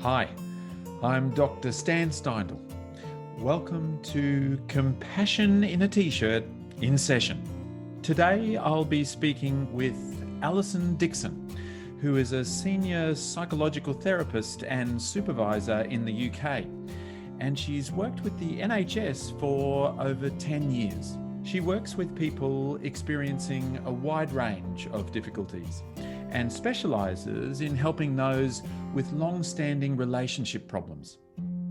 Hi, I'm Dr. Stan Steindl. Welcome to Compassion in a T-shirt in session. Today I'll be speaking with Alison Dixon, who is a senior psychological therapist and supervisor in the UK, and she's worked with the NHS for over 10 years. She works with people experiencing a wide range of difficulties and specialises in helping those with long-standing relationship problems.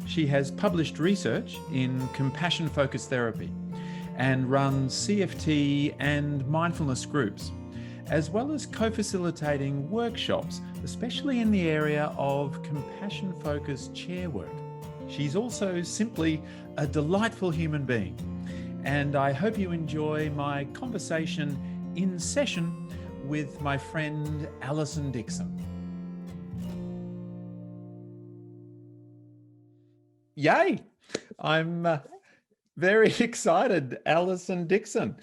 She has published research in compassion-focused therapy and runs CFT and mindfulness groups, as well as co-facilitating workshops, especially in the area of compassion-focused chair work. She's also simply a delightful human being, and I hope you enjoy my conversation in session with my friend Alison Dixon. Yay! I'm very excited, Alison Dixon.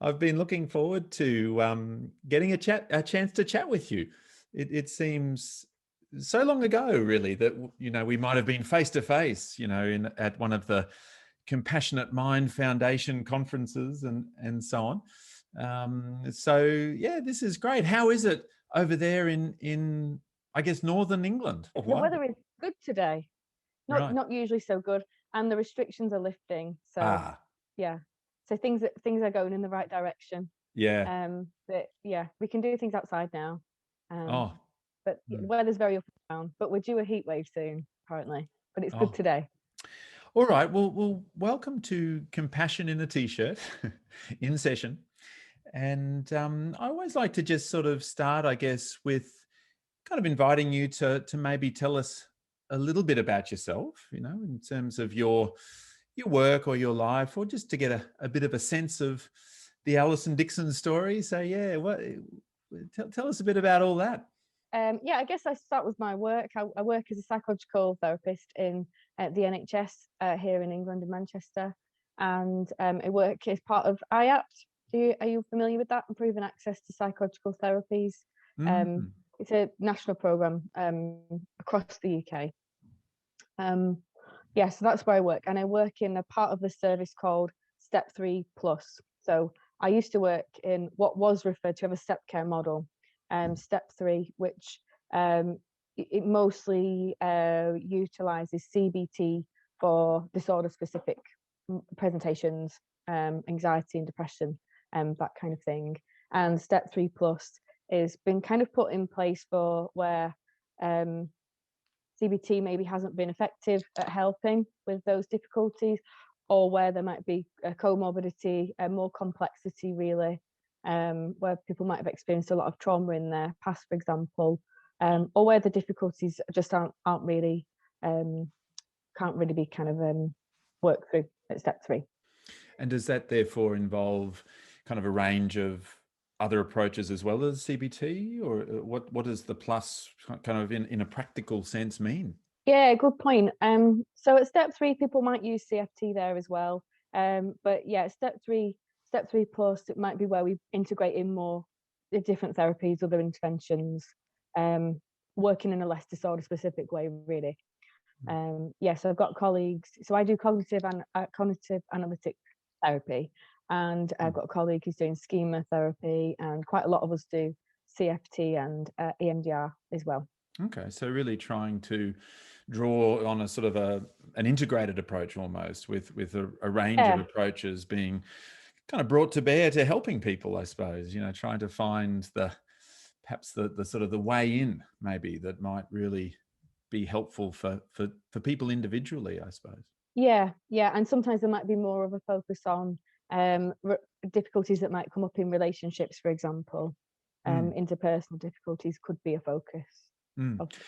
I've been looking forward to getting a chance to chat with you. It seems so long ago, really, that we might have been face to face, at one of the Compassionate Mind Foundation conferences and so on. So yeah, this is great. How is it over there in I guess Northern England? The weather is good today. Right. Not usually so good, and the restrictions are lifting. So yeah, so things are going in the right direction. Yeah. But yeah, we can do things outside now. But the weather's very up and down. But we're due a heat wave soon, apparently. But it's good today. All right. Well, welcome to Compassion in a T-shirt in session. And I always like to just sort of start, I guess, with kind of inviting you to maybe tell us a little bit about yourself, in terms of your work or your life, or just to get a bit of a sense of the Alison Dixon story. So yeah, tell us a bit about all that. Yeah, I guess I start with my work. I work as a psychological therapist in the NHS here in England, in Manchester, and I work as part of IAPT. Are you familiar with that? Improving access to psychological therapies. It's a national programme across the UK. Yeah, so that's where I work, and I work in a part of the service called Step 3 Plus. So I used to work in what was referred to as a step care model. Step 3, which it mostly utilizes CBT for disorder-specific presentations, anxiety and depression, that kind of thing. And Step 3 Plus is been kind of put in place for where CBT maybe hasn't been effective at helping with those difficulties, or where there might be a comorbidity, more complexity really, where people might have experienced a lot of trauma in their past, for example, or where the difficulties just aren't really can't really be kind of worked through at Step 3. And does that therefore involve kind of a range of other approaches as well as CBT, or what does the plus kind of in a practical sense mean? Yeah, good point. So at Step 3, people might use CFT there as well. But yeah, Step 3 Plus, it might be where we integrate in more the different therapies, other interventions, working in a less disorder specific way, really. Yeah, so I've got colleagues. So I do cognitive analytic therapy, and I've got a colleague who's doing schema therapy, and quite a lot of us do CFT and EMDR as well. Okay, so really trying to draw on a sort of an integrated approach almost, with a range of approaches being kind of brought to bear to helping people, I suppose, trying to find perhaps the sort of the way in maybe that might really be helpful for people individually, I suppose. Yeah, and sometimes there might be more of a focus on difficulties that might come up in relationships, for example. Interpersonal difficulties could be a focus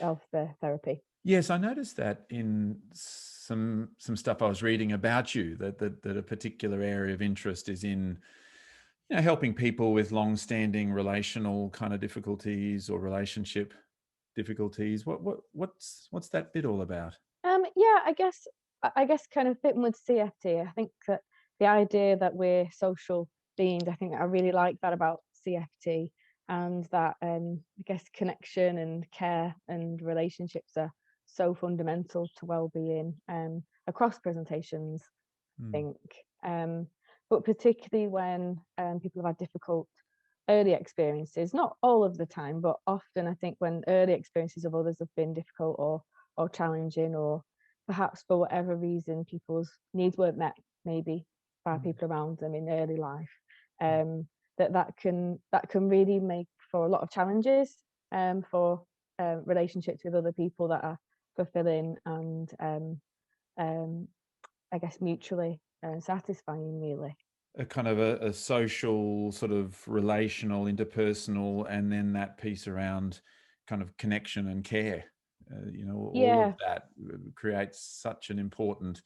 of the therapy. Yes, I noticed that in some stuff I was reading about you, that a particular area of interest is in helping people with long-standing relational kind of difficulties or relationship difficulties. What's that bit all about? Yeah, I guess kind of fitting with CFT. I think that the idea that we're social beings, I think I really like that about CFT, and that I guess connection and care and relationships are so fundamental to well-being across presentations, I think. But particularly when people have had difficult early experiences, not all of the time, but often I think when early experiences of others have been difficult or challenging, or perhaps for whatever reason people's needs weren't met maybe by people around them in early life, that can really make for a lot of challenges for relationships with other people that are fulfilling and I guess mutually satisfying, really. A kind of a social, sort of relational, interpersonal, and then that piece around kind of connection and care. All of Yeah, that creates such an important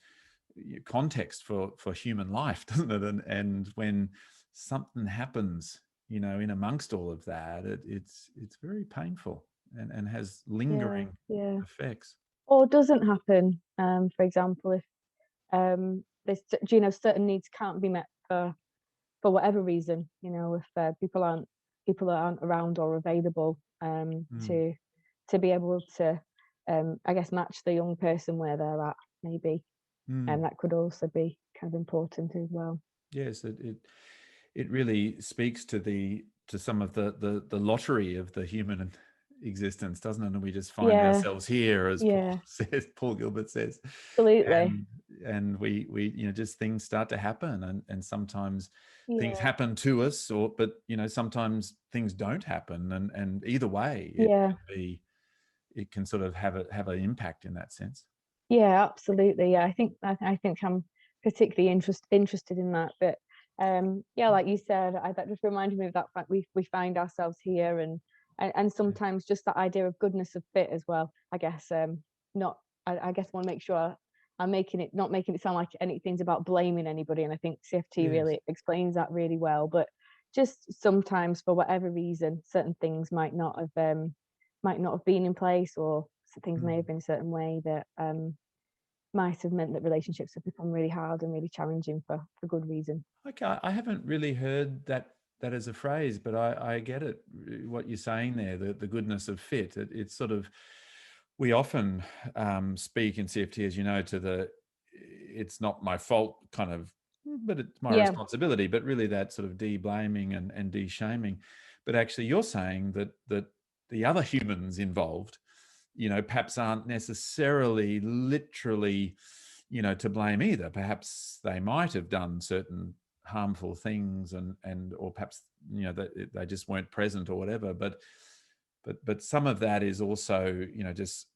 context for human life, doesn't it? And when something happens, in amongst all of that, it's very painful and has yeah, lingering yeah. effects. Or doesn't happen. For example, if there's certain needs can't be met for whatever reason, if people aren't around or available Mm, to be able to I guess match the young person where they're at, maybe. And mm. that could also be kind of important as well. Yes, it really speaks to some of the lottery of the human existence, doesn't it? And we just find Yeah, ourselves here, as yeah, Paul Gilbert says, absolutely. and we just things start to happen, and sometimes things Yeah, happen to us, but sometimes things don't happen, and either way, yeah, it can sort of have an impact in that sense. yeah, absolutely. Yeah, I think I'm particularly interested in that. But yeah, like you said, that just reminded me of that fact we find ourselves here, and sometimes just that idea of goodness of fit as well. I guess not. I guess want to make sure I'm not making it sound like anything's about blaming anybody, and I think CFT Yes. really explains that really well. But just sometimes, for whatever reason, certain things might not have been in place, or things may Mm. have been a certain way that might have meant that relationships have become really hard and really challenging for good reason. Okay, I haven't really heard that as a phrase, but I get it. What you're saying there, the goodness of fit. It's sort of, we often speak in CFT, as you know, to the it's not my fault kind of, but it's my Yeah, responsibility. But really, that sort of de-blaming and de-shaming. But actually, you're saying that the other humans involved, perhaps aren't necessarily literally, to blame either. Perhaps they might have done certain harmful things, and or perhaps they just weren't present or whatever. But some of that is also just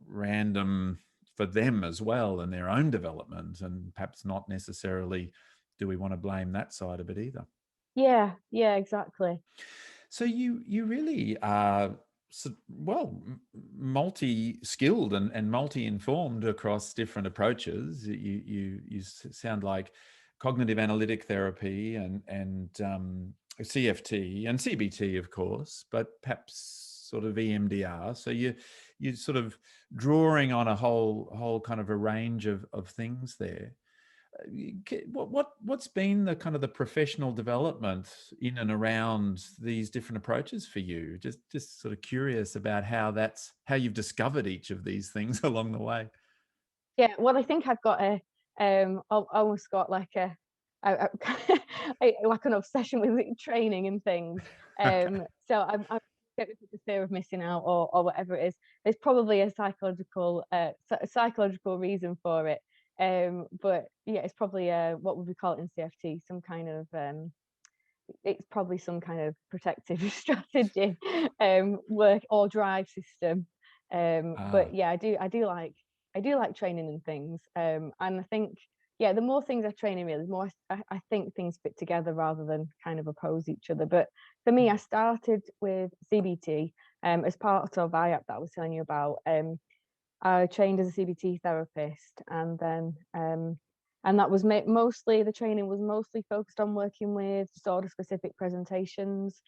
random for them as well, and their own development, and perhaps not necessarily do we want to blame that side of it either. yeah, exactly. So you really are well multi-skilled and multi-informed across different approaches. You sound like cognitive analytic therapy and CFT and CBT, of course, but perhaps sort of EMDR. So you sort of drawing on a whole kind of a range of things there. What's been the kind of the professional development in and around these different approaches for you? Just sort of curious about how you've discovered each of these things along the way. Yeah, well, I think I've got almost got like a like an obsession with training and things. Okay. So I'm get rid of the fear of missing out, or whatever it is. There's probably a psychological reason for it. But yeah, it's probably what would we call it in CFT? Some kind of it's probably some kind of protective strategy, work or drive system. But Ah, yeah, I do like training and things. And I think, yeah, the more things I train in, really, the more I think things fit together rather than kind of oppose each other. But for me, I started with CBT as part of IAP that I was telling you about. I trained as a CBT therapist, and that was mostly the training was mostly focused on working with disorder specific presentations,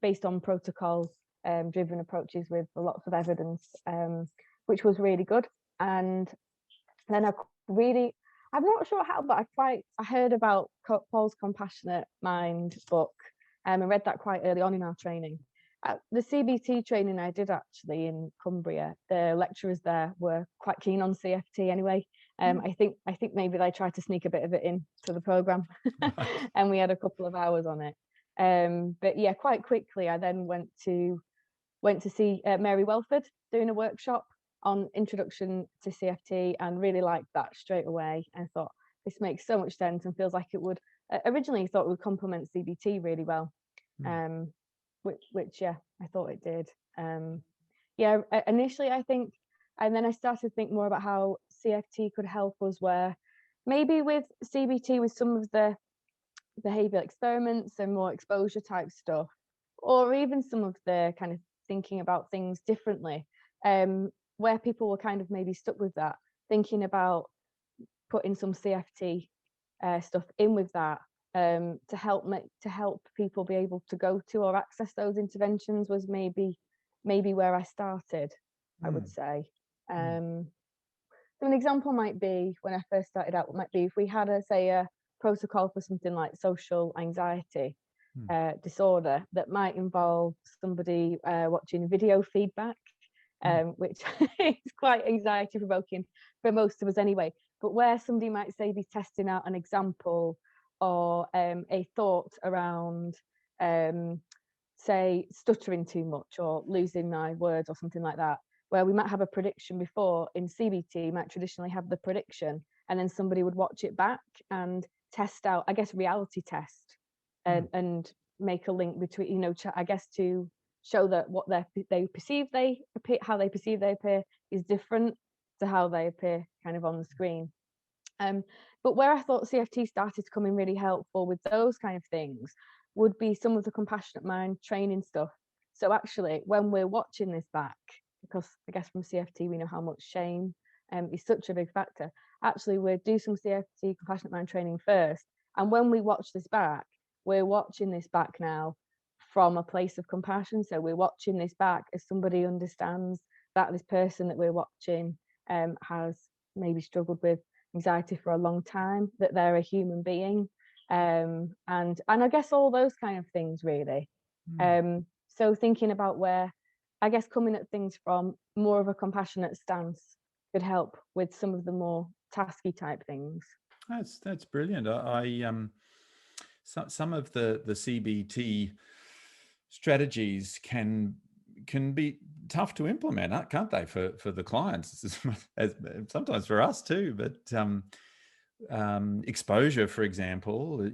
based on protocol driven approaches with lots of evidence, which was really good. And then I'm not sure how, but I heard about Paul's Compassionate Mind book, and read that quite early on in our training. The CBT training I did actually in Cumbria, the lecturers there were quite keen on CFT anyway. I think maybe they tried to sneak a bit of it in to the program, Right. and we had a couple of hours on it. But yeah, quite quickly I then went to see Mary Welford doing a workshop on introduction to CFT, and really liked that straight away. I thought this makes so much sense and feels like it would. Originally thought it would complement CBT really well. Mm. Which yeah, I thought it did. Yeah, initially I think, and then I started to think more about how CFT could help us, where maybe with CBT, with some of the behavioral experiments and more exposure type stuff, or even some of the kind of thinking about things differently, where people were kind of maybe stuck with that, thinking about putting some CFT stuff in with that, to help people be able to go to or access those interventions, was maybe where I started, I would Mm. say. Mm. So an example might be, when I first started out, might be if we had a protocol for something like social anxiety Mm. disorder that might involve somebody watching video feedback, Mm. which is quite anxiety provoking for most of us anyway. But where somebody might say be testing out an example or a thought around, say, stuttering too much or losing my words or something like that, where we might have a prediction before. In CBT, might traditionally have the prediction, and then somebody would watch it back and test out, I guess, reality test, Mm. and make a link between, I guess, to show that what they perceive they appear, how they perceive they appear, is different to how they appear kind of on the screen. But where I thought CFT started to come in really helpful with those kind of things would be some of the compassionate mind training stuff. So actually, when we're watching this back, because I guess from CFT we know how much shame is such a big factor. Actually, we'll do some CFT compassionate mind training first, and when we watch this back, we're watching this back now from a place of compassion. So we're watching this back as somebody understands that this person that we're watching has maybe struggled with anxiety for a long time, that they're a human being, and I guess all those kind of things really. Mm. So thinking about where, I guess, coming at things from more of a compassionate stance could help with some of the more tasky type things. That's brilliant. Some of the CBT strategies can be tough to implement, can't they, for the clients, as sometimes for us too. But exposure, for example,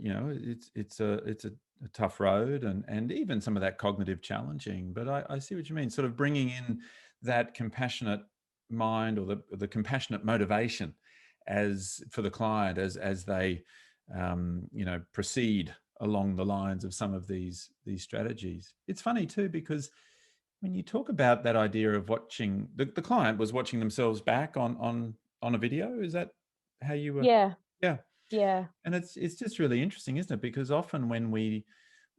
it's a tough road, and even some of that cognitive challenging. But I see what you mean, sort of bringing in that compassionate mind, or the compassionate motivation as for the client as they proceed along the lines of some of these strategies. It's funny too, because when you talk about that idea of watching, the client was watching themselves back on a video. Is that how you were? Yeah, Yeah. yeah. And it's just really interesting, isn't it? Because often when we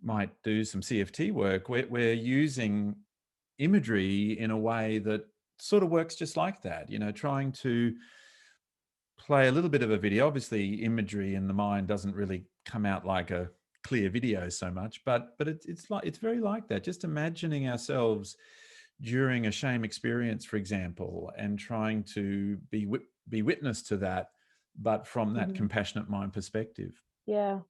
might do some CFT work, we're using imagery in a way that sort of works just like that, trying to play a little bit of a video. Obviously, imagery in the mind doesn't really come out like a clear video so much, but it's very like that. Just imagining ourselves during a shame experience, for example, and trying to be witness to that, but from that Mhm. compassionate mind perspective. Yeah.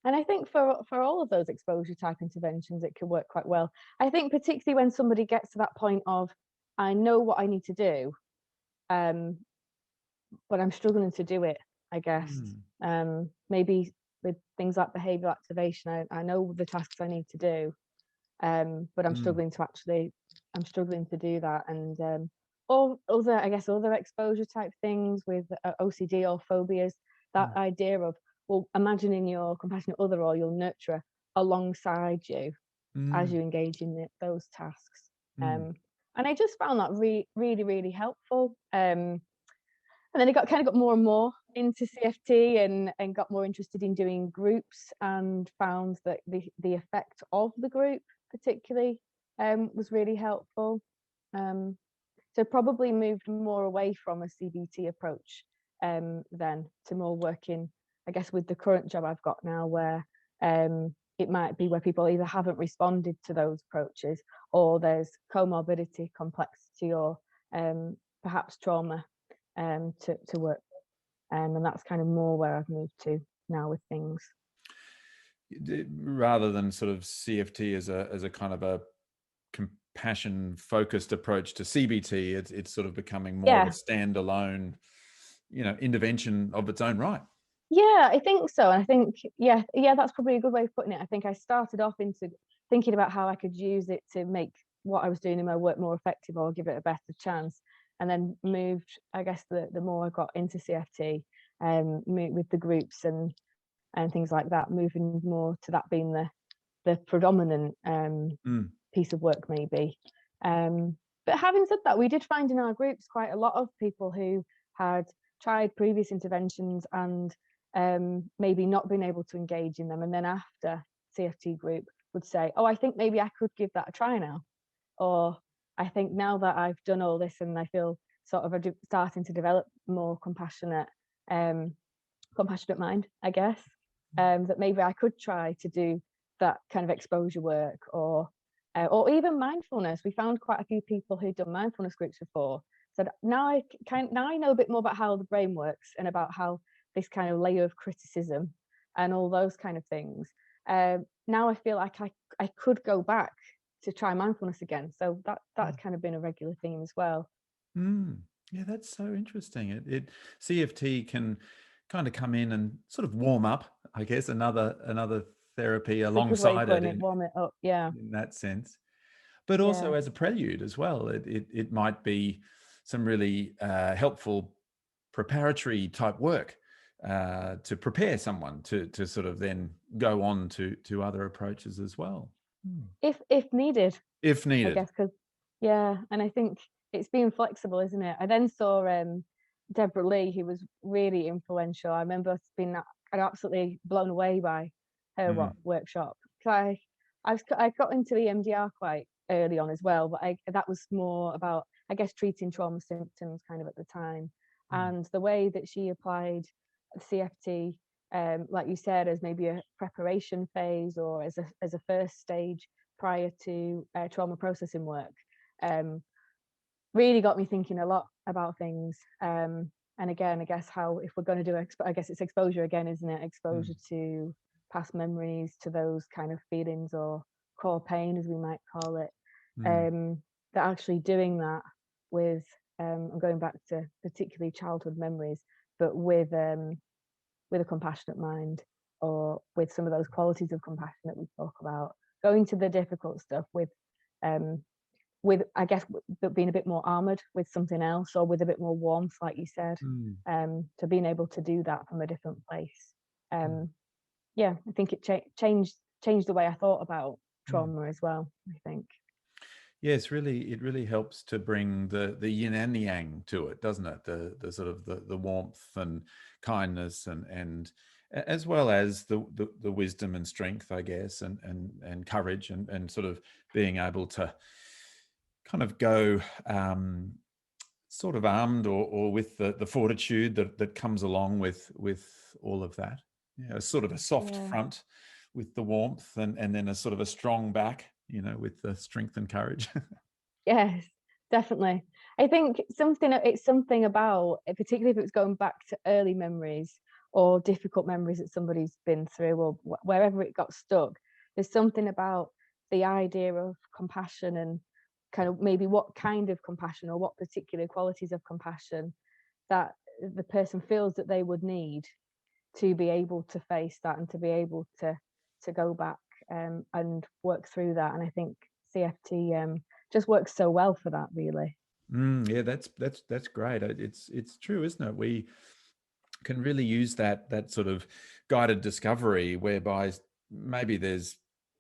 And I think for all of those exposure type interventions, it can work quite well. I think particularly when somebody gets to that point of, I know what I need to do, um, but I'm struggling to do it, I guess. Mm. Maybe with things like behavioural activation, I know the tasks I need to do, but Mm. I'm struggling to do that. And or other, I guess, other exposure type things with OCD or phobias, that Mm. idea of, well, imagining your compassionate other or your nurturer alongside you as Mm. you engage in those tasks. Mm. Um, and I just found that really, really helpful. And then I got more and more into CFT, and got more interested in doing groups, and found that the effect of the group particularly was really helpful. Um, so probably moved more away from a CBT approach then to more working, I guess, with the current job I've got now, where it might be where people either haven't responded to those approaches, or there's comorbidity, complexity, or perhaps trauma to work with. And that's kind of more where I've moved to now with things. Rather than sort of CFT as a kind of a compassion focused approach to CBT, it's sort of becoming more of a standalone, intervention of its own right. Yeah, I think so. And I think, yeah, that's probably a good way of putting it. I think I started off into thinking about how I could use it to make what I was doing in my work more effective or give it a better chance. And then moved, I guess, the more I got into CFT, with the groups and things like that, moving more to that being the predominant piece of work, maybe. But having said that, we did find in our groups quite a lot of people who had tried previous interventions and maybe not been able to engage in them, and then after CFT group would say, oh, I think maybe I could give that a try now, or I think now that I've done all this and I feel sort of starting to develop more compassionate mind, I guess, that maybe I could try to do that kind of exposure work, or even mindfulness. We found quite a few people who'd done mindfulness groups before. So now I know a bit more about how the brain works and about how this kind of layer of criticism and all those kind of things. Now I feel like I could go back to try mindfulness again. So that's kind of been a regular theme as well. Yeah, that's so interesting. It CFT can kind of come in and sort of warm up, I guess, another therapy alongside it, warm it up, yeah, in that sense. But also as a prelude as well. It might be some really helpful preparatory type work to prepare someone to sort of then go on to other approaches as well. If needed. If needed. I guess, because and I think it's being flexible, isn't it? I then saw Deborah Lee, who was really influential. I remember being absolutely blown away by her workshop. So I got into EMDR quite early on as well, but that was more about, I guess, treating trauma symptoms kind of at the time. And the way that she applied CFT, like you said, as maybe a preparation phase or as a first stage prior to trauma processing work, really got me thinking a lot about things. And again, I guess how, if we're going to do, I guess it's exposure again, isn't it? Exposure to past memories, to those kind of feelings or core pain, as we might call it. That actually doing that with, I'm going back to particularly childhood memories, but with a compassionate mind, or with some of those qualities of compassion that we talk about, going to the difficult stuff with I guess being a bit more armored with something else, or with a bit more warmth, like you said, to being able to do that from a different place. I think it changed the way I thought about trauma as well, I think. Yes, it really helps to bring the yin and the yang to it, doesn't it? The sort of the warmth and kindness and as well as the wisdom and strength, I guess, and courage and sort of being able to kind of go sort of armed or with the fortitude that comes along with all of that. Sort of a soft front with the warmth and then a sort of a strong back, with the strength and courage. Yes, definitely. I think it's something about, particularly if it's going back to early memories or difficult memories that somebody's been through, or wherever it got stuck, there's something about the idea of compassion and kind of maybe what kind of compassion or what particular qualities of compassion that the person feels that they would need to be able to face that and to be able to go back and work through that. And I think CFT just works so well for that, really. Yeah, that's great. It's true, isn't it? We can really use that sort of guided discovery, whereby maybe there's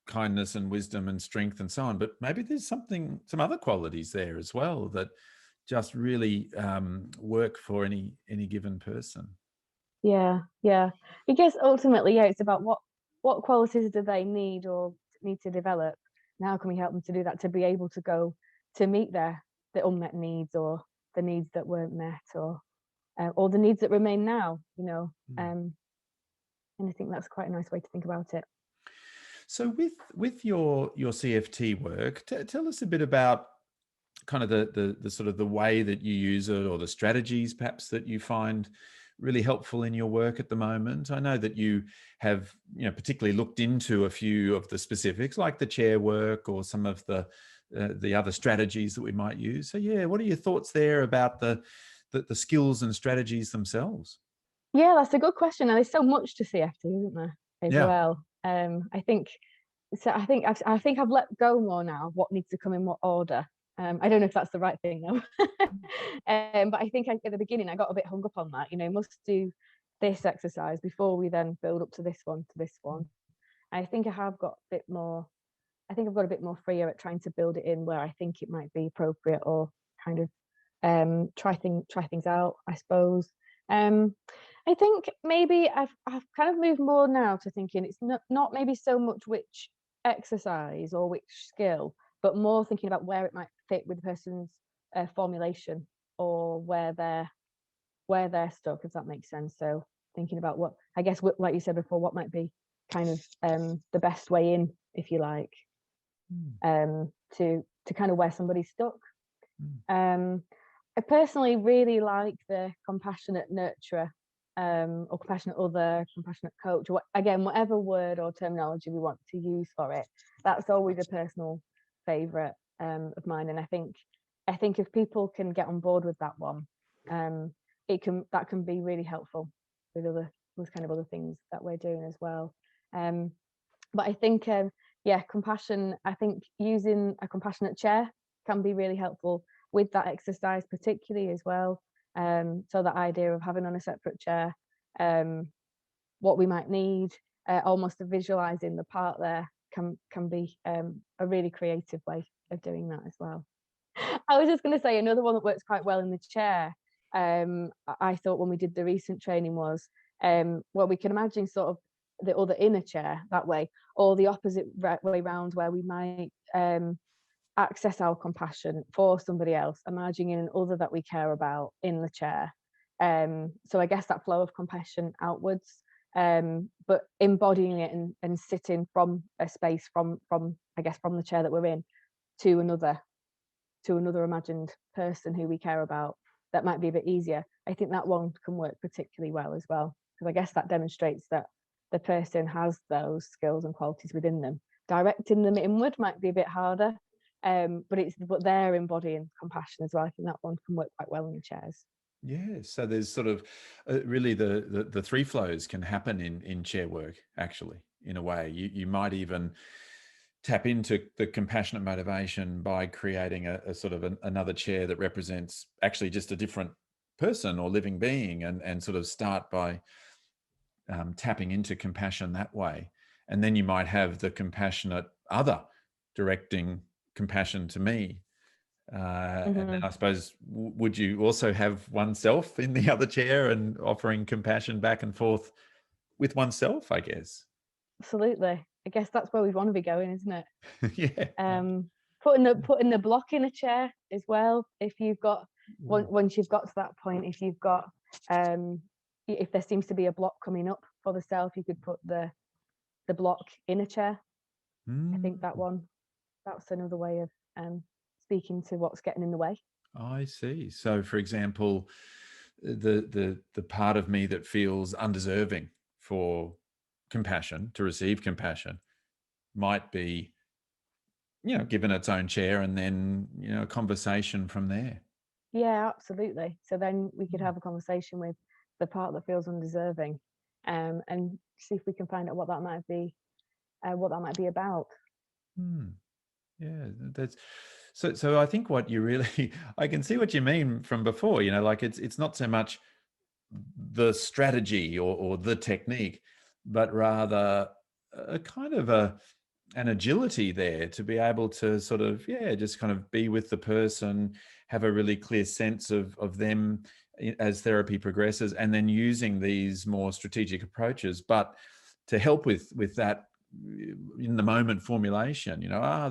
kindness and wisdom and strength and so on, but maybe there's some other qualities there as well that just really work for any given person. Yeah. I guess ultimately, it's about what qualities do they need or need to develop, and how can we help them to do that, to be able to go to meet the unmet needs, or the needs that weren't met, or the needs that remain now. And I think that's quite a nice way to think about it. So with your CFT work, tell us a bit about kind of the sort of the way that you use it, or the strategies perhaps that you find really helpful in your work at the moment. I know that you have, particularly looked into a few of the specifics, like the chair work or some of the other strategies that we might use. So yeah, what are your thoughts there about the skills and strategies themselves? Yeah, that's a good question. And there's so much to CFT, isn't there, as Yeah. well? I think so. I think I've let go more now of what needs to come in what order. I don't know if that's the right thing though. But I think at the beginning I got a bit hung up on that. Must do this exercise before we then build up to this one, to this one. I think I have got a bit more. I think I've got a bit more freer at trying to build it in where I think it might be appropriate, or kind of try things out, I suppose. Um, I think maybe I've kind of moved more now to thinking it's not maybe so much which exercise or which skill, but more thinking about where it might fit with the person's formulation, or where they're stuck, if that makes sense. So thinking about what, I guess, like you said before, what might be kind of the best way in, if you like, to kind of where somebody's stuck. I personally really like the compassionate nurturer, or compassionate other, compassionate coach, or again, whatever word or terminology we want to use for it. That's always a personal favourite of mine, and I think if people can get on board with that one, that can be really helpful with kind of other things that we're doing as well. But I think compassion. I think using a compassionate chair can be really helpful with that exercise, particularly as well. So that idea of having on a separate chair, what we might need, almost visualizing the part there can be a really creative way of doing that as well. I was just going to say another one that works quite well in the chair. I thought when we did the recent training was, well, we can imagine sort of the other inner chair that way, or the opposite way round, where we might access our compassion for somebody else, imagining an other that we care about in the chair. So I guess that flow of compassion outwards, but embodying it and sitting from a space from I guess from the chair that we're in to another imagined person who we care about. That might be a bit easier. I think that one can work particularly well as well, because I guess that demonstrates that the person has those skills and qualities within them. Directing them inward might be a bit harder, but they're embodying compassion as well. I think that one can work quite well in the chairs. Yeah, so there's sort of really the three flows can happen in chair work, actually, in a way. You might even tap into the compassionate motivation by creating a sort of another chair that represents actually just a different person or living being, and sort of start by tapping into compassion that way. And then you might have the compassionate other directing compassion to me. And then I suppose, would you also have oneself in the other chair and offering compassion back and forth with oneself, I guess? Absolutely. I guess that's where we want to be going, isn't it? Yeah. Putting the block in a chair as well. If you've got once you've got to that point, if you've got if there seems to be a block coming up for the self, you could put the block in a chair. I think that's another way of speaking to what's getting in the way. I see. So, for example, the part of me that feels undeserving for compassion, to receive compassion, might be, given its own chair, and then, a conversation from there. Yeah, absolutely. So then we could have a conversation with the part that feels undeserving, and see if we can find out what that might be about. Hmm. Yeah, that's so I think what you really I can see what you mean from before, like it's not so much the strategy or the technique, but rather a kind of an agility there to be able to sort of, just kind of be with the person, have a really clear sense of them as therapy progresses, and then using these more strategic approaches, but to help with that in the moment formulation.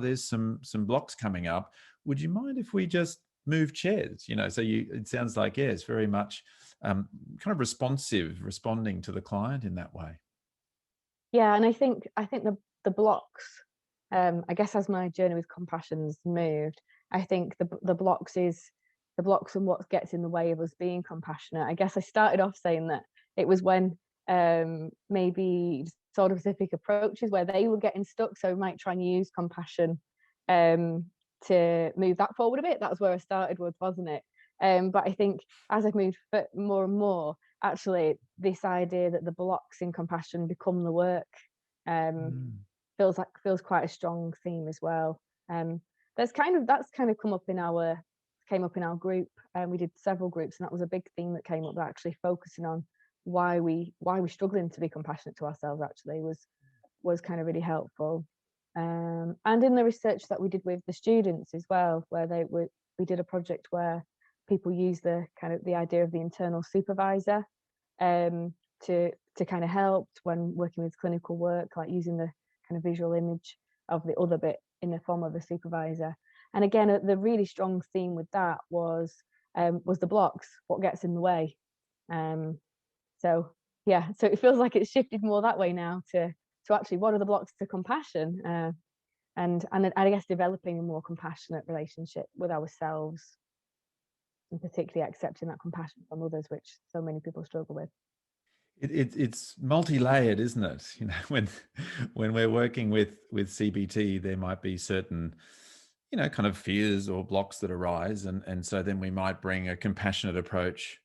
There's some blocks coming up. Would you mind if we just move chairs? So it sounds like, it's very much kind of responding to the client in that way. Yeah, and I think the blocks, I guess as my journey with compassion's moved, I think the blocks and what gets in the way of us being compassionate. I guess I started off saying that it was when maybe sort of specific approaches where they were getting stuck, so we might try and use compassion to move that forward a bit. That's where I started with, wasn't it? But I think as I've moved more and more, actually, this idea that the blocks in compassion become the work feels quite a strong theme as well. That's kind of came up in our group, and we did several groups, and that was a big theme that came up. That actually focusing on why we're struggling to be compassionate to ourselves actually was kind of really helpful. And in the research that we did with the students as well, where we did a project where people use the idea of the internal supervisor to kind of help when working with clinical work, like using the kind of visual image of the other bit in the form of a supervisor. And again, the really strong theme with that was the blocks, what gets in the way. So it feels like it's shifted more that way now to actually what are the blocks to compassion, and I guess developing a more compassionate relationship with ourselves, and particularly accepting that compassion from others, which so many people struggle with. It's multi-layered, isn't it? You know, when we're working with CBT, there might be certain, you know, kind of fears or blocks that arise, and so then we might bring a compassionate approach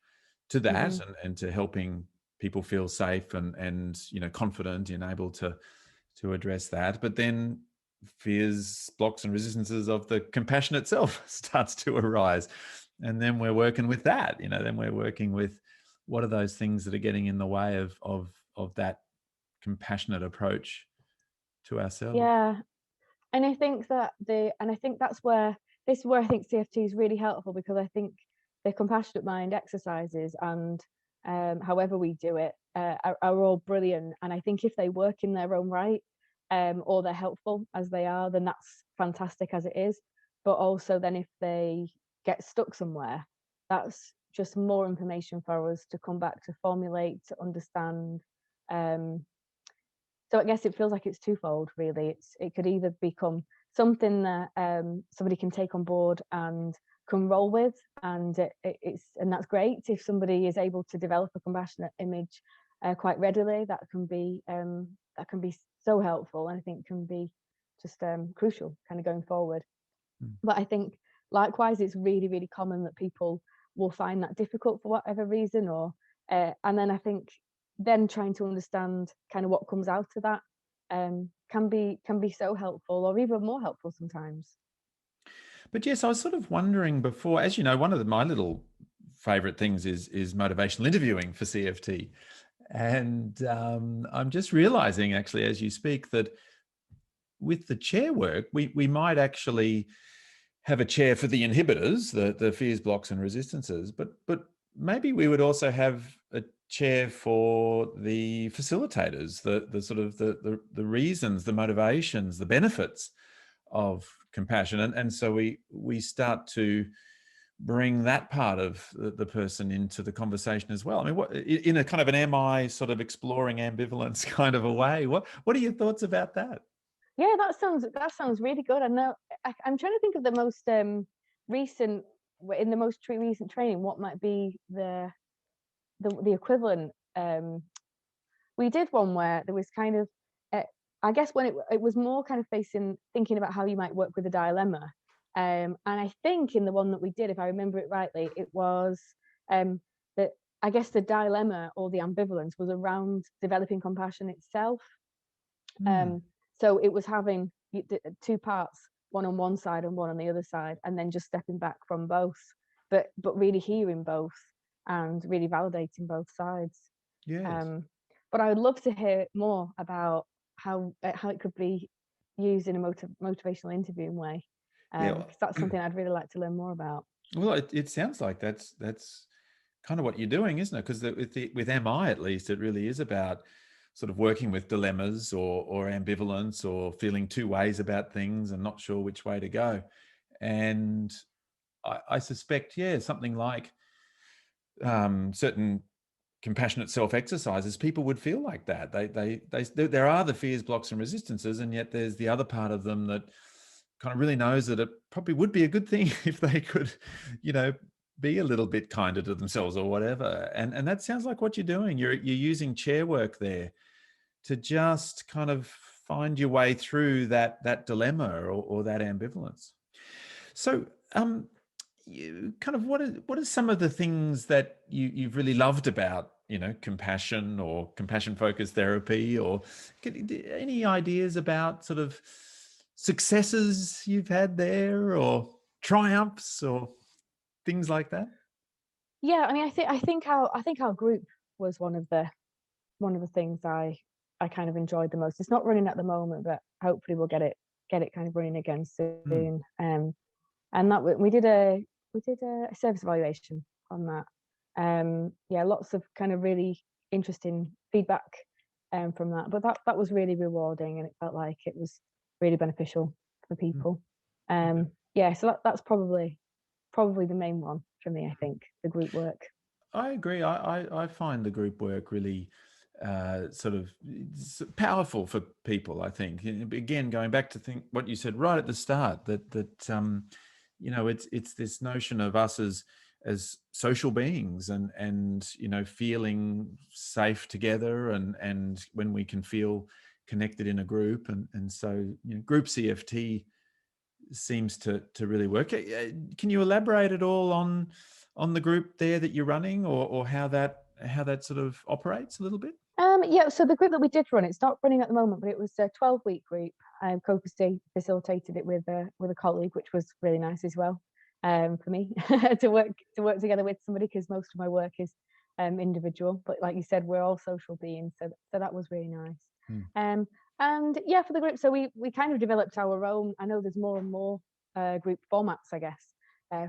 to that, and to helping people feel safe and you know, confident and able to address that. But then fears, blocks, and resistances of the compassion itself starts to arise, and then we're working with that. You know, then we're working with what are those things that are getting in the way of that compassionate approach to ourselves. Yeah, and I think that's where I think CFT is really helpful, because I think the compassionate mind exercises and however we do it are all brilliant. And I think if they work in their own right, or they're helpful as they are, then that's fantastic as it is. But also then if they get stuck somewhere, that's just more information for us to come back to formulate, to understand. So I guess it feels like it's twofold, really. It could either become something that somebody can take on board and can roll with, and that's great if somebody is able to develop a compassionate image quite readily. That can be so helpful, and I think can be just crucial kind of going forward. But I think likewise, it's really, really common that people will find that difficult for whatever reason, or and then I think then trying to understand kind of what comes out of that can be so helpful, or even more helpful sometimes. But yes, I was sort of wondering before, as you know, one of my little favorite things is motivational interviewing for CFT. And I'm just realizing actually, as you speak, that with the chair work, we might actually have a chair for the inhibitors, the fears, blocks, and resistances, but maybe we would also have a chair for the facilitators, the sort of the reasons, the motivations, the benefits of compassion, and so we start to bring that part of the person into the conversation as well. I mean, what in a kind of an am I sort of exploring ambivalence kind of a way? What are your thoughts about that? Yeah, that sounds really good. I know I'm trying to think of the most recent in the most recent training. What might be the equivalent? We did one where there was kind of, I guess when it was more kind of thinking about how you might work with a dilemma. And I think in the one that we did, if I remember it rightly, it was that I guess the dilemma or the ambivalence was around developing compassion itself. So it was having two parts, one on one side and one on the other side, and then just stepping back from both, but really hearing both and really validating both sides. Yes. But I would love to hear more about how it could be used in a motivational interviewing way, Yeah. because that's something I'd really like to learn more about. Well, it sounds like that's kind of what you're doing, isn't it? Because with MI at least, it really is about sort of working with dilemmas or ambivalence or feeling two ways about things and not sure which way to go. And I suspect, yeah, something like certain compassionate self exercises, people would feel like that. There are the fears, blocks, and resistances, and yet there's the other part of them that kind of really knows that it probably would be a good thing if they could, be a little bit kinder to themselves or whatever. And that sounds like what you're doing. You're using chair work there to just kind of find your way through that dilemma or that ambivalence. So, you kind of what are some of the things that you've really loved about compassion or compassion focused therapy, or any ideas about sort of successes you've had there or triumphs or things like that? Yeah, I mean, I think our group was one of the things I kind of enjoyed the most. It's not running at the moment, but hopefully we'll get it kind of running again Mm. soon. And that we did a service evaluation on that. Yeah, lots of kind of really interesting feedback from that. But that was really rewarding, and it felt like it was really beneficial for Mm. people. Okay. Yeah, so that's probably the main one for me. I think the group work. I agree. I find the group work really sort of powerful for people. I think, again, going back to think what you said right at the start, that it's this notion of us as social beings, and feeling safe together, and when we can feel connected in a group, and so group CFT seems to really work. Can you elaborate at all on the group there that you're running, or how that sort of operates a little bit? Yeah, so the group that we did run, it's not running at the moment, but it was a 12-week group. I co-facilitated it with a colleague, which was really nice as well, for me to work together with somebody, because most of my work is individual. But like you said, we're all social beings, so that was really nice. Hmm. And yeah, for the group, so we kind of developed our own. I know there's more and more group formats, I guess,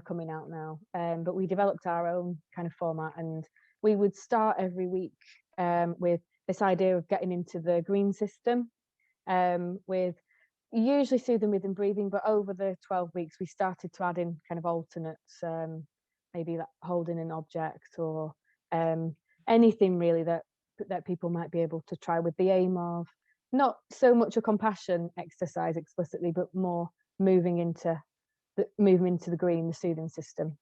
coming out now. But we developed our own kind of format, and we would start every week with this idea of getting into the green system, with usually soothing rhythm breathing. But over the 12 weeks, we started to add in kind of alternates, maybe like holding an object, or anything really that people might be able to try, with the aim of not so much a compassion exercise explicitly, but more moving into the green, the soothing system.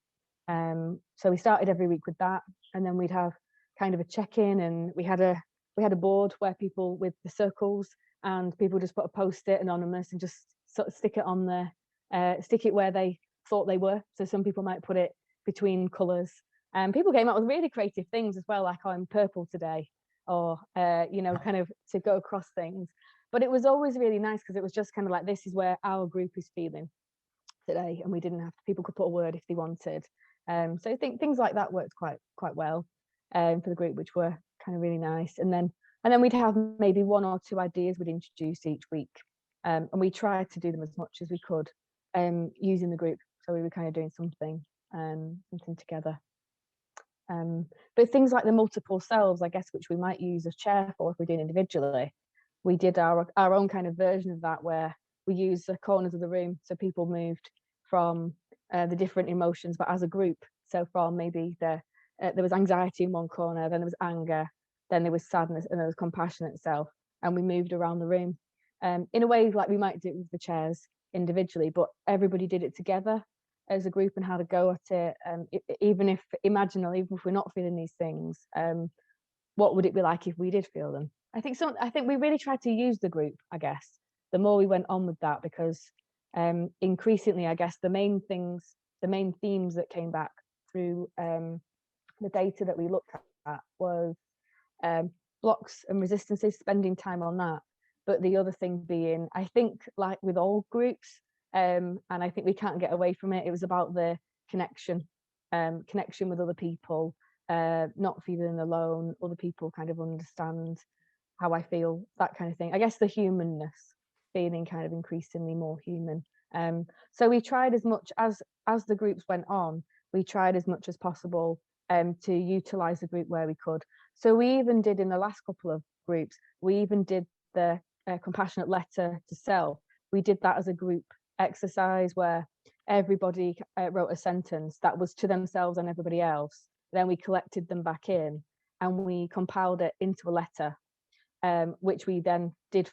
So we started every week with that, and then we'd have kind of a check-in, and we had a board where people, with the circles, and people just put a post-it anonymous and just sort of stick it where they thought they were. So some people might put it between colours, and people came up with really creative things as well, like, oh, I'm purple today, or kind of to go across things. But it was always really nice, because it was just kind of like, this is where our group is feeling today, and we didn't have to, people could put a word if they wanted. So I think things like that worked quite well for the group, which were kind of really nice. And then we'd have maybe one or two ideas we'd introduce each week, and we tried to do them as much as we could using the group. So we were kind of doing something together. But things like the multiple selves, I guess, which we might use a chair for if we're doing individually, we did our own kind of version of that, where we used the corners of the room, so people moved from the different emotions, but as a group. So from maybe there was anxiety in one corner, then there was anger, then there was sadness, and there was compassion itself, and we moved around the room in a way like we might do it with the chairs individually, but everybody did it together as a group and had a go at it. Even if we're not feeling these things, what would it be like if we did feel them? I think we really tried to use the group, I guess, the more we went on with that, because increasingly, I guess, the main themes that came back through the data that we looked at was blocks and resistances, spending time on that. But the other thing being, I think, like with all groups, and I think we can't get away from it, it was about the connection with other people, not feeling alone, other people kind of understand how I feel, that kind of thing. I guess the humanness, feeling kind of increasingly more human. So we tried as much as the groups went on, we tried as much as possible to utilize the group where we could. So we even did, in the last couple of groups, we even did the compassionate letter to self. We did that as a group exercise, where everybody wrote a sentence that was to themselves and everybody else. Then we collected them back in, and we compiled it into a letter, which we then did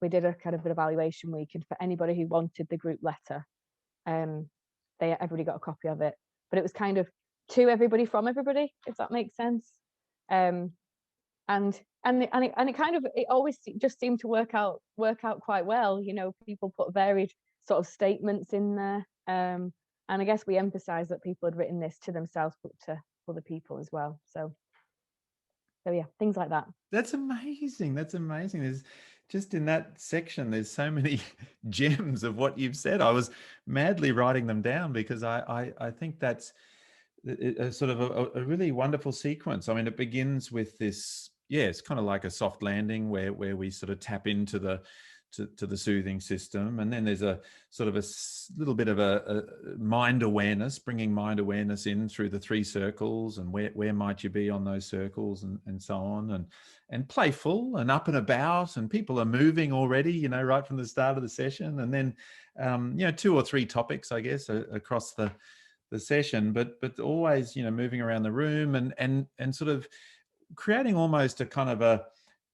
we did a kind of an evaluation week, and for anybody who wanted the group letter, everybody got a copy of it. But it was kind of to everybody from everybody, if that makes sense. Um, and it kind of, it always just seemed to work out quite well. You know, people put varied sort of statements in there, and I guess we emphasised that people had written this to themselves, but to other people as well. So yeah, things like that. That's amazing. That's amazing. There's just in that section, there's so many gems of what you've said. I was madly writing them down because I think that's a sort of a really wonderful sequence. I mean, it begins with this, yeah, it's kind of like a soft landing where we sort of tap into the to the soothing system, and then there's a sort of a little bit of a mind awareness, bringing mind awareness in through the 3 circles, and where might you be on those circles, and so on, and playful and up and about, and people are moving already, you know, right from the start of the session, and then you know, 2 or 3 topics, I guess, across the session, but always, you know, moving around the room, and sort of creating almost a kind of a,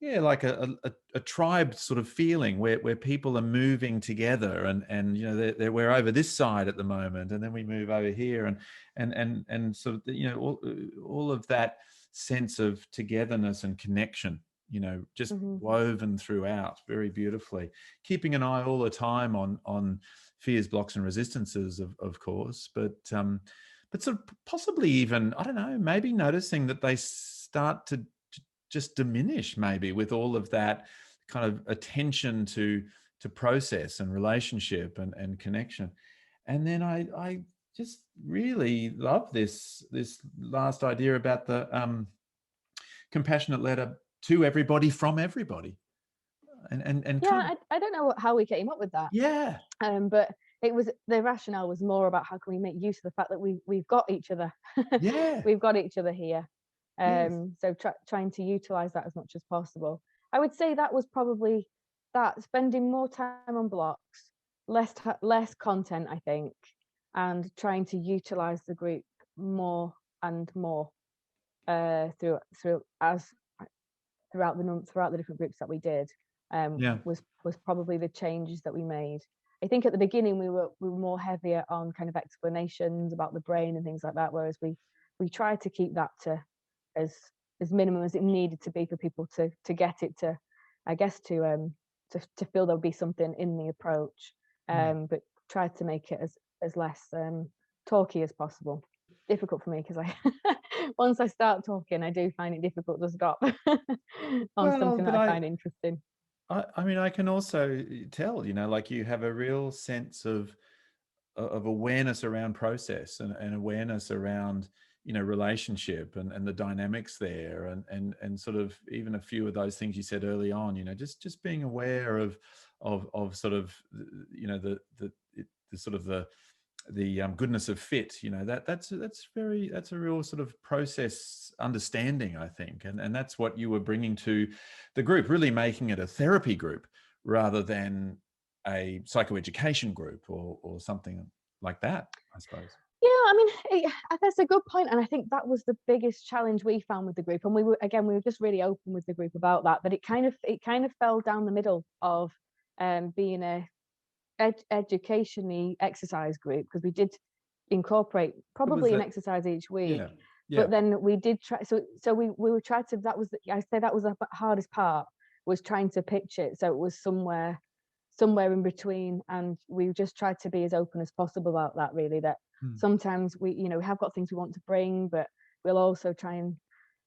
yeah, like a tribe sort of feeling where people are moving together, and you know, we're over this side at the moment, and then we move over here, and sort of, you know, all of that sense of togetherness and connection, you know, just woven throughout very beautifully, keeping an eye all the time on fears, blocks, and resistances, of course, but sort of possibly even, I don't know, maybe noticing that they start to just diminish, maybe, with all of that kind of attention to process and relationship and connection. And then I just really love this last idea about the compassionate letter to everybody from everybody. And Yeah, kind of, I don't know how we came up with that. yeah, But it was, the rationale was more about how can we make use of the fact that we've got each other. yeah, We've got each other here. yes, So trying to utilize that as much as possible. I would say that was probably that, spending more time on blocks, less content, I think, and trying to utilize the group more and more through as throughout the different groups that we did, yeah, was probably the changes that we made. I think at the beginning we were more heavier on kind of explanations about the brain and things like that, whereas we tried to keep that to as minimum as it needed to be for people to get it, to, I guess, to feel there'll be something in the approach, but tried to make it as less talky as possible. Difficult for me because I once I start talking, I do find it difficult to stop on well, something but that I find interesting. I mean, I can also tell, you know, like you have a real sense of awareness around process, and awareness around, you know, relationship, and the dynamics there, and sort of even a few of those things you said early on, you know, just being aware of sort of, you know, the sort of the goodness of fit, you know, that's a real sort of process understanding, I think, and that's what you were bringing to the group, really making it a therapy group rather than a psychoeducation group, or something like that, I suppose. Yeah, I mean, that's a good point, and I think that was the biggest challenge we found with the group. And we were just really open with the group about that. But it kind of fell down the middle of being a educationally exercise group, because we did incorporate It was probably an a, exercise each week, yeah, yeah, but then we did try, so we were trying to, that was I say that was the hardest part, was trying to pitch it so it was somewhere in between, and we just tried to be as open as possible about that, really, that sometimes we, you know, we have got things we want to bring, but we'll also try and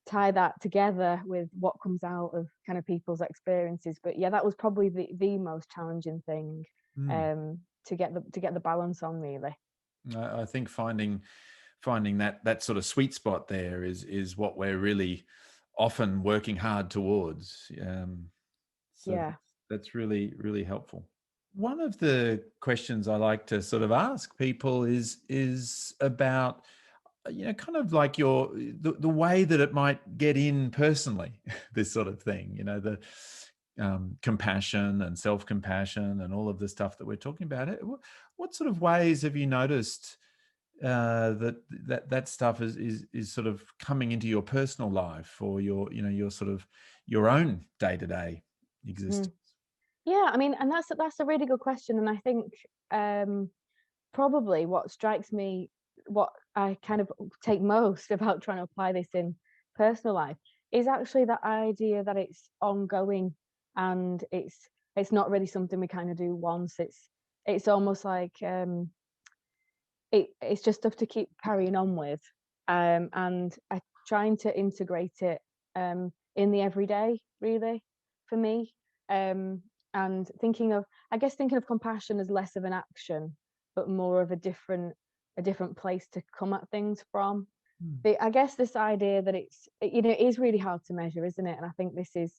tie that together with what comes out of kind of people's experiences. But yeah, that was probably the most challenging thing, to get the balance on, really. I think finding that sort of sweet spot there is what we're really often working hard towards. So Yeah. that's really, really helpful. One of the questions I like to sort of ask people is about, you know, kind of like the way that it might get in personally, this sort of thing, you know, the compassion and self-compassion and all of the stuff that we're talking about. What sort of ways have you noticed that stuff is sort of coming into your personal life or your sort of your own day-to-day existence? Mm. Yeah, I mean, and that's a really good question, and I think probably what strikes me, what I kind of take most about trying to apply this in personal life, is actually that idea that it's ongoing, and it's not really something we kind of do once. It's almost like it's just stuff to keep carrying on with, and I trying to integrate it in the everyday, really, for me. And thinking of compassion as less of an action, but more of a different place to come at things from. Mm. I guess this idea that it is really hard to measure, isn't it? And I think this is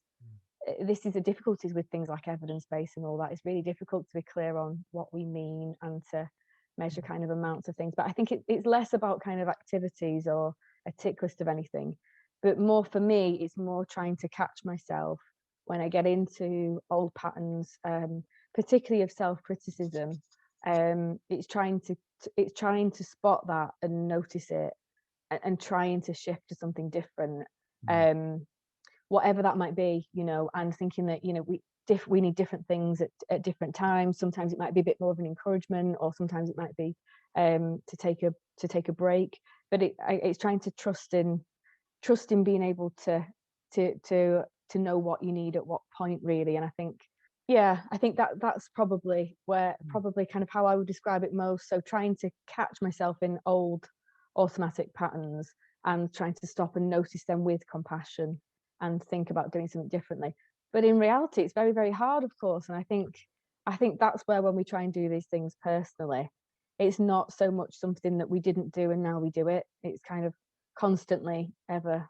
the difficulties with things like evidence base and all that. It's really difficult to be clear on what we mean and to measure kind of amounts of things. But I think it's less about kind of activities or a tick list of anything, but more for me, it's more trying to catch myself when I get into old patterns, particularly of self-criticism. It's trying to spot that and notice it, and trying to shift to something different. Mm. Um, Whatever that might be, and thinking that, we need different things at different times. Sometimes it might be a bit more of an encouragement, or sometimes it might be to take a break. But it's trying to trust in being able to to know what you need at what point, really. And I think, yeah, I think that's probably kind of how I would describe it most. So trying to catch myself in old automatic patterns and trying to stop and notice them with compassion and think about doing something differently. But in reality, it's very, very hard, of course. And I think that's where, when we try and do these things personally, it's not so much something that we didn't do and now we do it. It's kind of constantly ever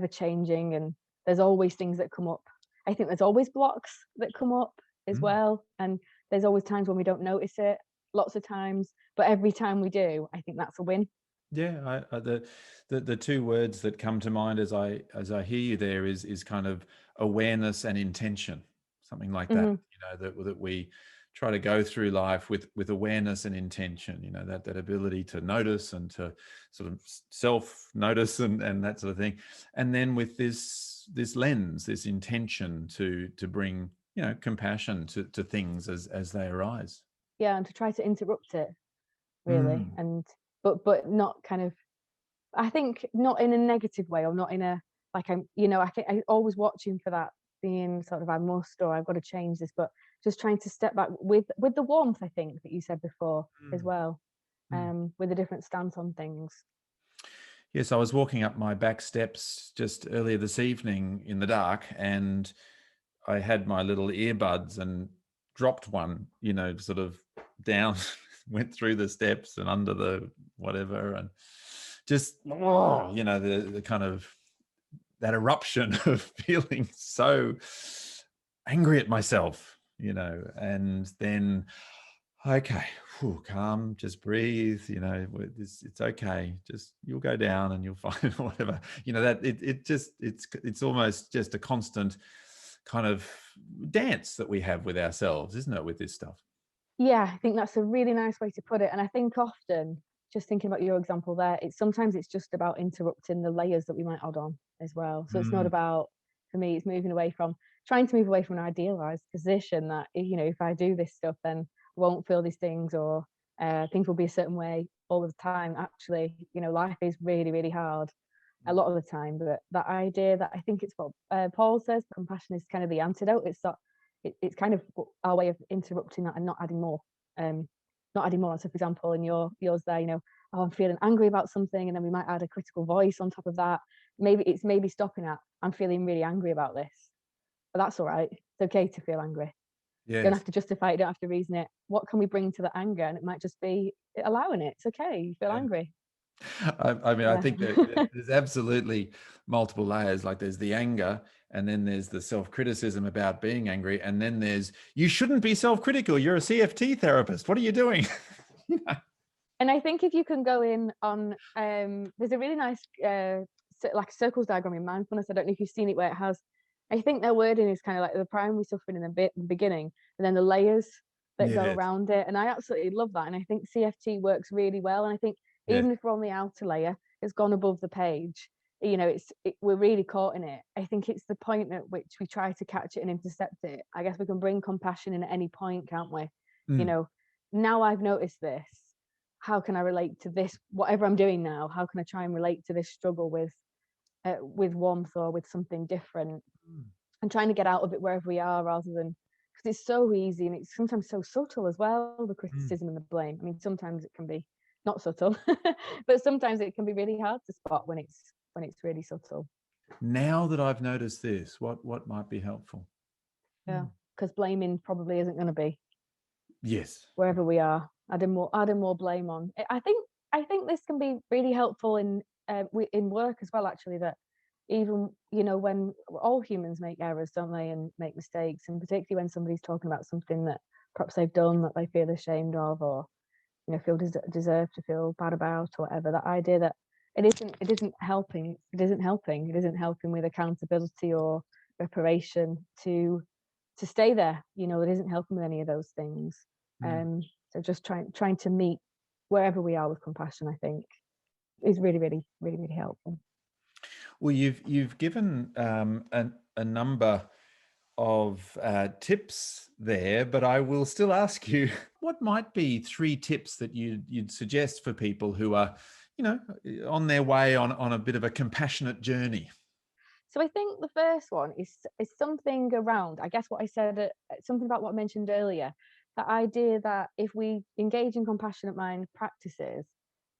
changing, and there's always things that come up. I think there's always blocks that come up as Mm. well, and there's always times when we don't notice it, lots of times, but every time we do, I think that's a win. Yeah, the two words that come to mind as I hear you there is kind of awareness and intention, something like that. Hmm. That we try to go through life with awareness and intention. That ability to notice and to sort of self notice and that sort of thing, and then with this lens, this intention to bring compassion to things as they arise. Yeah, and to try to interrupt it, really. Mm. And but not kind of, I think, not in a negative way, or not in a, like, I always watching for that being sort of, I must, or I've got to change this, but just trying to step back with the warmth, I think, that you said before as Mm. well, Mm. with a different stance on things. Yes, I was walking up my back steps just earlier this evening in the dark, and I had my little earbuds and dropped one, sort of down, went through the steps and under the whatever, and just, the kind of that eruption of feeling so angry at myself, and then, okay, calm, just breathe, it's okay, just you'll go down and you'll find whatever, that it's almost just a constant kind of dance that we have with ourselves, isn't it, with this stuff? Yeah, I think that's a really nice way to put it. And I think often, just thinking about your example there, it's just about interrupting the layers that we might add on as well. So it's not Mm. about, for me, it's trying to move away from an idealized position that, if I do this stuff, then I won't feel these things, or things will be a certain way all the time. Actually, life is really, really hard a lot of the time. But that idea, that I think it's what Paul says, compassion is kind of the antidote. It's kind of our way of interrupting that and not adding more. Not adding more. So, for example, in yours there, oh, I'm feeling angry about something, and then we might add a critical voice on top of that. Maybe stopping at, I'm feeling really angry about this, but that's all right. It's okay to feel angry. You don't Yes. have to justify it. You don't have to reason it. What can we bring to the anger? And it might just be allowing it. It's okay. You feel Yeah. angry. I mean, I Yeah. think that there's absolutely multiple layers. Like, there's the anger, and then there's the self-criticism about being angry, and then there's, you shouldn't be self-critical. You're a CFT therapist. What are you doing? And I think if you can go in on, there's a really nice, like a circles diagram in mindfulness. I don't know if you've seen it, where it has, I think their wording is kind of like the primary suffering in the beginning, and then the layers that go Yes. around it. And I absolutely love that. And I think CFT works really well. And I think Yeah. even if we're on the outer layer, it's gone above the page. We're really caught in it. I think it's the point at which we try to catch it and intercept it. I guess we can bring compassion in at any point, can't we? Now I've noticed this. How can I relate to this? Whatever I'm doing now, how can I try and relate to this struggle with warmth or with something different? And trying to get out of it wherever we are, rather than, because it's so easy and it's sometimes so subtle as well, the criticism and the blame. I mean, sometimes it can be not subtle, but sometimes it can be really hard to spot when it's really subtle. Now that I've noticed this, what might be helpful? Yeah, because blaming probably isn't going to be. Yes. Wherever we are, adding more blame on. I think this can be really helpful in work as well. Actually, that even when all humans make errors, don't they, and make mistakes, and particularly when somebody's talking about something that perhaps they've done that they feel ashamed of, or feel deserve to feel bad about, or whatever. That idea that it isn't helping with accountability or reparation to stay there. It isn't helping with any of those things. So just trying to meet wherever we are with compassion, I think, is really, really, really, really helpful. Well, you've given a number of tips there, but I will still ask you, what might be 3 tips that you'd suggest for people who are, on their way on a bit of a compassionate journey? So I think the first one is something around, I guess, what I said, something about what I mentioned earlier, the idea that if we engage in compassionate mind practices,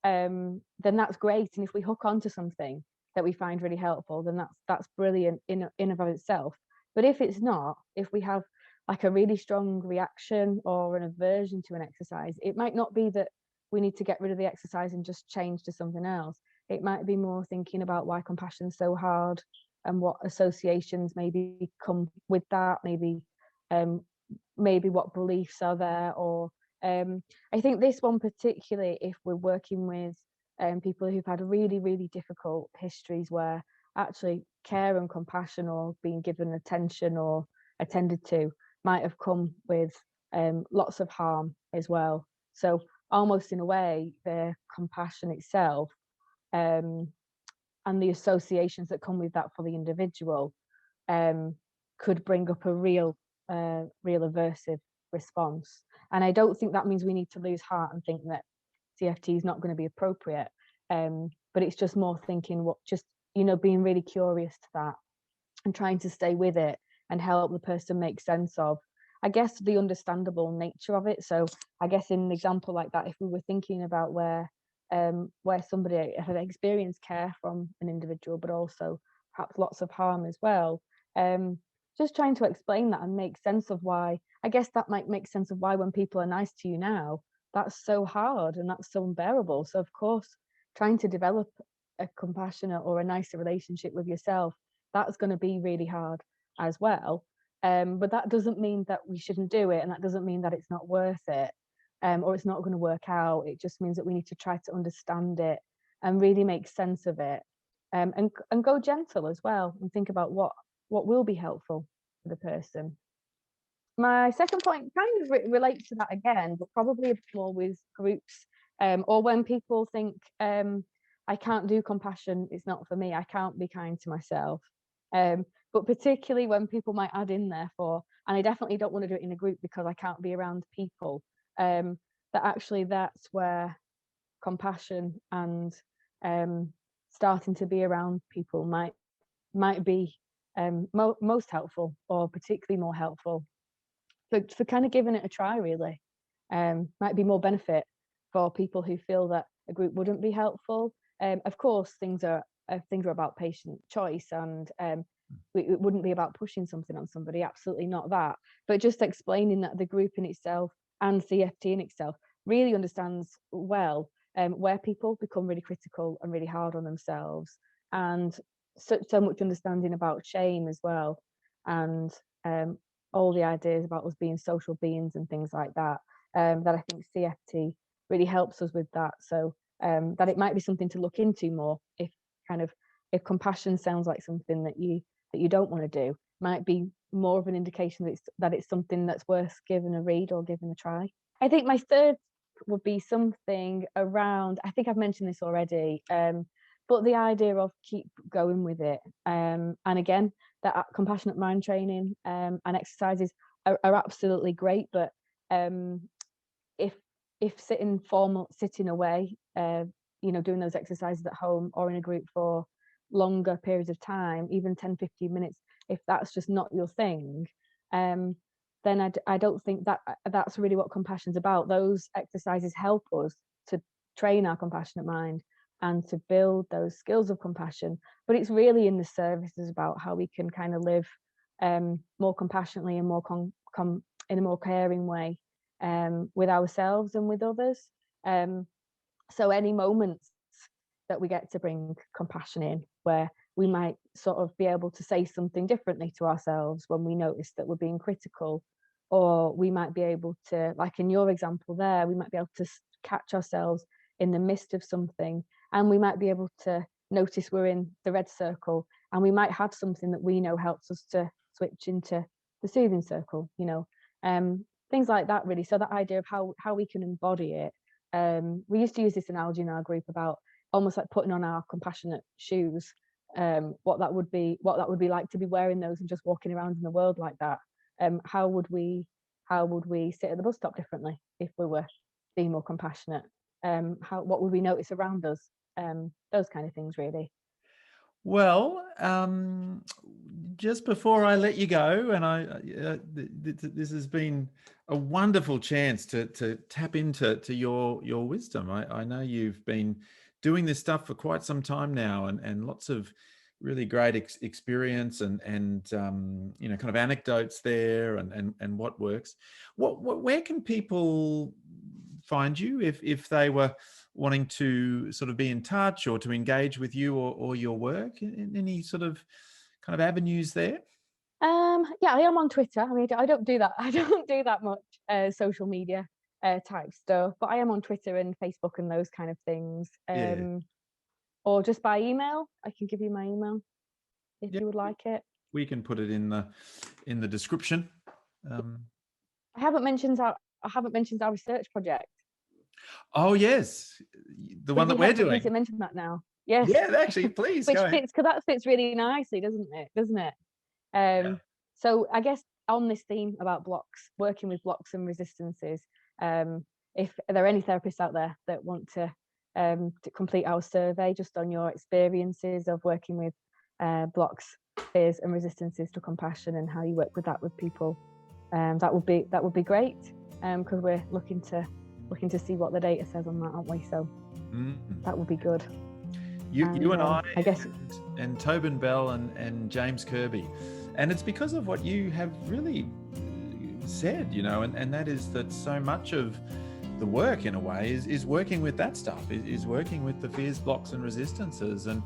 then that's great. And if we hook onto something that we find really helpful, then that's brilliant in and of itself. But if it's not, if we have like a really strong reaction or an aversion to an exercise, it might not be that we need to get rid of the exercise and just change to something else. It might be more thinking about why compassion's so hard, and what associations maybe come with that, maybe what beliefs are there, or I think this one particularly, if we're working with people who've had really, really difficult histories where actually care and compassion or being given attention or attended to might have come with lots of harm as well. So almost in a way, the compassion itself and the associations that come with that for the individual could bring up a real aversive response. And I don't think that means we need to lose heart and think that CFT is not going to be appropriate. But it's just more thinking being really curious to that and trying to stay with it and help the person make sense of, I guess, the understandable nature of it. So I guess in an example like that, if we were thinking about where somebody had experienced care from an individual, but also perhaps lots of harm as well, just trying to explain that and make sense of why. I guess that might make sense of why when people are nice to you now, that's so hard and that's so unbearable. So of course, trying to develop a compassionate or a nicer relationship with yourself, that's going to be really hard as well. But that doesn't mean that we shouldn't do it, and that doesn't mean that it's not worth it. Or it's not going to work out. It just means that we need to try to understand it and really make sense of it, and go gentle as well, and think about what will be helpful for the person. My second point kind of relates to that again, but probably more with groups, or when people think, I can't do compassion, it's not for me, I can't be kind to myself. But particularly when people might add in there and I definitely don't want to do it in a group because I can't be around people, that actually that's where compassion and starting to be around people might be most helpful, or particularly more helpful for kind of giving it a try, really. Might be more benefit for people who feel that a group wouldn't be helpful. Of course, things are about patient choice, and it wouldn't be about pushing something on somebody, absolutely not that, but just explaining that the group in itself and CFT in itself really understands well where people become really critical and really hard on themselves, and so much understanding about shame as well, and all the ideas about us being social beings and things like that, that I think CFT really helps us with that. So that it might be something to look into more, if compassion sounds like something that you don't want to do, might be more of an indication that it's something that's worth giving a read or giving a try. I think my third would be something around, I think I've mentioned this already, but the idea of keep going with it. And again, that compassionate mind training and exercises are absolutely great, but if sitting away, doing those exercises at home or in a group for longer periods of time, even 10-15 minutes, if that's just not your thing, then I don't think that's really what compassion's about. Those exercises help us to train our compassionate mind and to build those skills of compassion, but it's really in the services about how we can kind of live more compassionately and more in a more caring way with ourselves and with others. So any moments that we get to bring compassion in, where we might sort of be able to say something differently to ourselves when we notice that we're being critical, or we might be able to, like in your example there, we might be able to catch ourselves in the midst of something, and we might be able to notice we're in the red circle, and we might have something that we know helps us to switch into the soothing circle, things like that really. So that idea of how we can embody it. We used to use this analogy in our group about almost like putting on our compassionate shoes, what that would be like to be wearing those and just walking around in the world like that. How would we sit at the bus stop differently if we were being more compassionate? What would we notice around us? Those kind of things really. Well, just before I let you go, and this has been a wonderful chance to tap into your wisdom. I know you've been doing this stuff for quite some time now, and lots of really great experience and kind of anecdotes there, and what works. Where can people find you if they were wanting to sort of be in touch or to engage with you or your work? Any sort of kind of avenues there? Yeah, I am on Twitter. I mean, I don't do that. I don't do that much social media type stuff, but I am on Twitter and Facebook and those kind of things. Yeah. Or just by email. I can give you my email if you would like it. We can put it in the description. I haven't mentioned our research project. Oh yes, the one that we're doing. To mention that now. Yes. Yeah, actually, please. Which fits, because that fits really nicely, doesn't it? Yeah. So I guess on this theme about blocks, working with blocks and resistances, if there are any therapists out there that want to complete our survey just on your experiences of working with blocks, fears and resistances to compassion, and how you work with that with people, that would be great, because we're looking to see what the data says on that, aren't we? So that would be good. You and I guess, and Tobin Bell and James Kirby, and it's because of what you have really said, and that is that so much of the work in a way is working with that stuff, is working with the fears, blocks and resistances, and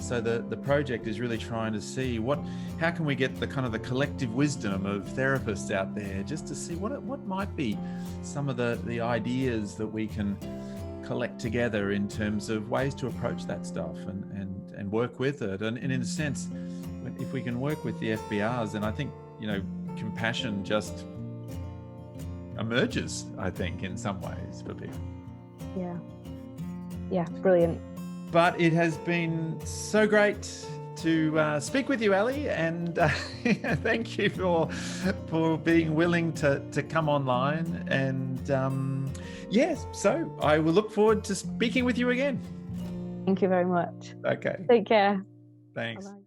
so the project is really trying to see how can we get the kind of the collective wisdom of therapists out there, just to see what might be some of the ideas that we can collect together in terms of ways to approach that stuff and work with it. And in a sense, if we can work with the FBRs, then I think compassion just emerges, I think, in some ways for people. Yeah, brilliant. But it has been so great to speak with you, Ali, and thank you for being willing to come online. And yes, so I will look forward to speaking with you again. Thank you very much. Okay. Take care. Thanks. Bye-bye.